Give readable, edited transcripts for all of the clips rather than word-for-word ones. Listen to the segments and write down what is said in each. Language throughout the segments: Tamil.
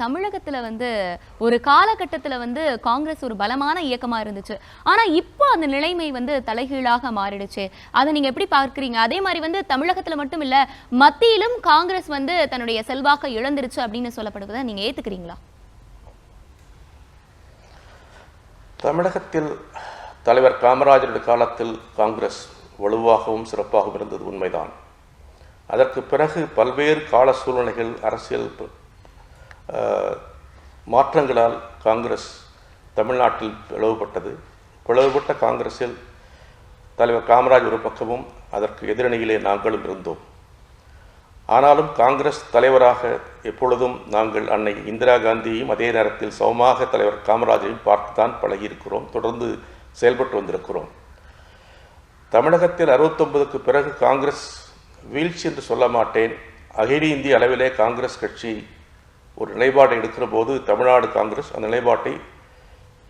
தமிழகத்துல வந்து ஒரு காலகட்டத்துல வந்து காங்கிரஸ் ஒரு பலமான இயக்கமா இருந்துச்சு. ஆனா இப்போ அந்த நிலைமை வந்து தலைகீழாக மாறிடுச்சு. அதை நீங்க எப்படி பார்க்கிறீங்க? அதே மாதிரி வந்து தமிழகத்துல மட்டும் இல்ல, மத்தியிலும் காங்கிரஸ் வந்து தன்னுடைய செல்வாக்கை இழந்துருச்சு அப்படின்னு சொல்லப்படுவதை நீங்க ஏத்துக்கிறீங்களா? தமிழகத்தில் தலைவர் காமராஜருடைய காலத்தில் காங்கிரஸ் வலுவாகவும் சிறப்பாகவும் இருந்தது உண்மைதான். அதற்கு பிறகு பல்வேறு கால சூழ்நிலைகள், அரசியல் மாற்றங்களால் காங்கிரஸ் தமிழ்நாட்டில் பிளவுபட்டது. பிளவுபட்ட காங்கிரஸில் தலைவர் காமராஜ் ஒரு பக்கமும் அதற்கு எதிரணியிலே நாங்களும் இருந்தோம். ஆனாலும் காங்கிரஸ் தலைவராக எப்பொழுதும் நாங்கள் அன்னை இந்திரா காந்தியையும் அதே நேரத்தில் சமமாக தலைவர் காமராஜையும் பார்த்துதான் பழகியிருக்கிறோம், தொடர்ந்து செயல்பட்டு வந்திருக்கிறோம். தமிழகத்தில் 69க்கு பிறகு காங்கிரஸ் வீழ்ச்சி என்று சொல்ல மாட்டேன். அகில இந்திய அளவிலே காங்கிரஸ் கட்சி ஒரு நிலைப்பாட்டை எடுக்கிற போது தமிழ்நாடு காங்கிரஸ் அந்த நிலைப்பாட்டை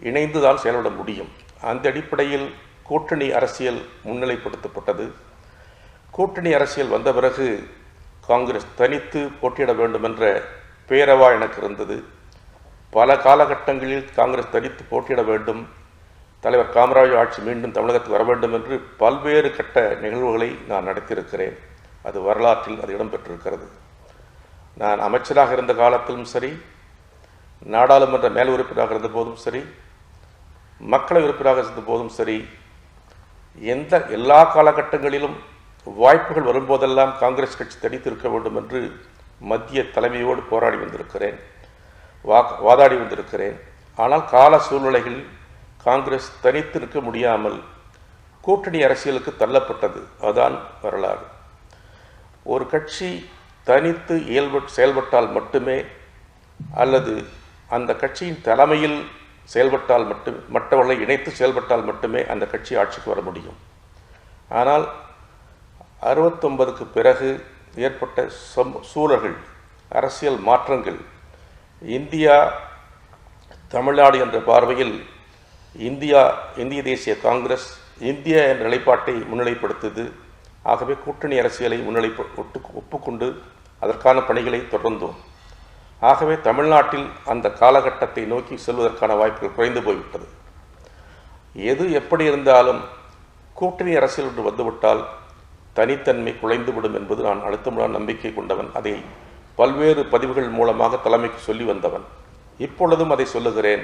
இணைந்து தான் செயல்பட முடியும். அந்த அடிப்படையில் கூட்டணி அரசியல் முன்னிலைப்படுத்தப்பட்டது. கூட்டணி அரசியல் வந்த பிறகு காங்கிரஸ் தனித்து போட்டியிட வேண்டும் என்ற பேரவா எனக்கு இருந்தது. பல காலகட்டங்களில் காங்கிரஸ் தனித்து போட்டியிட வேண்டும், தலைவர் காமராஜ் ஆட்சி மீண்டும் தமிழகத்துக்கு வர வேண்டும் என்று பல்வேறு கட்ட நிகழ்வுகளை நான் நடத்தியிருக்கிறேன். அது வரலாற்றில் அது இடம்பெற்றிருக்கிறது. நான் அமைச்சராக இருந்த காலத்திலும் சரி, நாடாளுமன்ற மேல் உறுப்பினராக இருந்த போதும் சரி, மக்களவை உறுப்பினராக இருந்த போதும் சரி, எல்லா காலகட்டங்களிலும் வாய்ப்புகள் வரும்போதெல்லாம் காங்கிரஸ் கட்சி தனித்து இருக்க வேண்டும் என்று மத்திய தலைமையோடு போராடி வந்திருக்கிறேன், வாதாடி வந்திருக்கிறேன். ஆனால் கால சூழ்நிலைகளில் காங்கிரஸ் தனித்து நிற்க முடியாமல் கூட்டணி அரசியலுக்கு தள்ளப்பட்டது. அதுதான் வரலாறு. ஒரு கட்சி தனித்து செயல்பட்டால் மட்டுமே, அல்லது அந்த கட்சியின் தலைமையில் செயல்பட்டால் மற்றவர்களை இணைத்து செயல்பட்டால் மட்டுமே அந்த கட்சி ஆட்சிக்கு வர முடியும். ஆனால் 69க்கு பிறகு ஏற்பட்ட சூழல்கள், அரசியல் மாற்றங்கள், இந்தியா தமிழ்நாடு என்ற பார்வையில் இந்திய தேசிய காங்கிரஸ் இந்தியா என்ற நிலைப்பாட்டை முன்னிலைப்படுத்தியது. ஆகவே கூட்டணி அரசியலை ஒப்புக்கொண்டு அதற்கான பணிகளை தொடர்ந்தோம். ஆகவே தமிழ்நாட்டில் அந்த காலகட்டத்தை நோக்கி செல்வதற்கான வாய்ப்புகள் குறைந்து போய்விட்டது. எது எப்படி இருந்தாலும் கூட்டணி அரசியல் என்று வந்துவிட்டால் தனித்தன்மை குலைந்துவிடும் என்பது நான் அழுத்தமுடன் நம்பிக்கை கொண்டவன். அதை பல்வேறு பதிவுகள் மூலமாக தலைமைக்கு சொல்லி வந்தவன். இப்பொழுதும் அதை சொல்லுகிறேன்.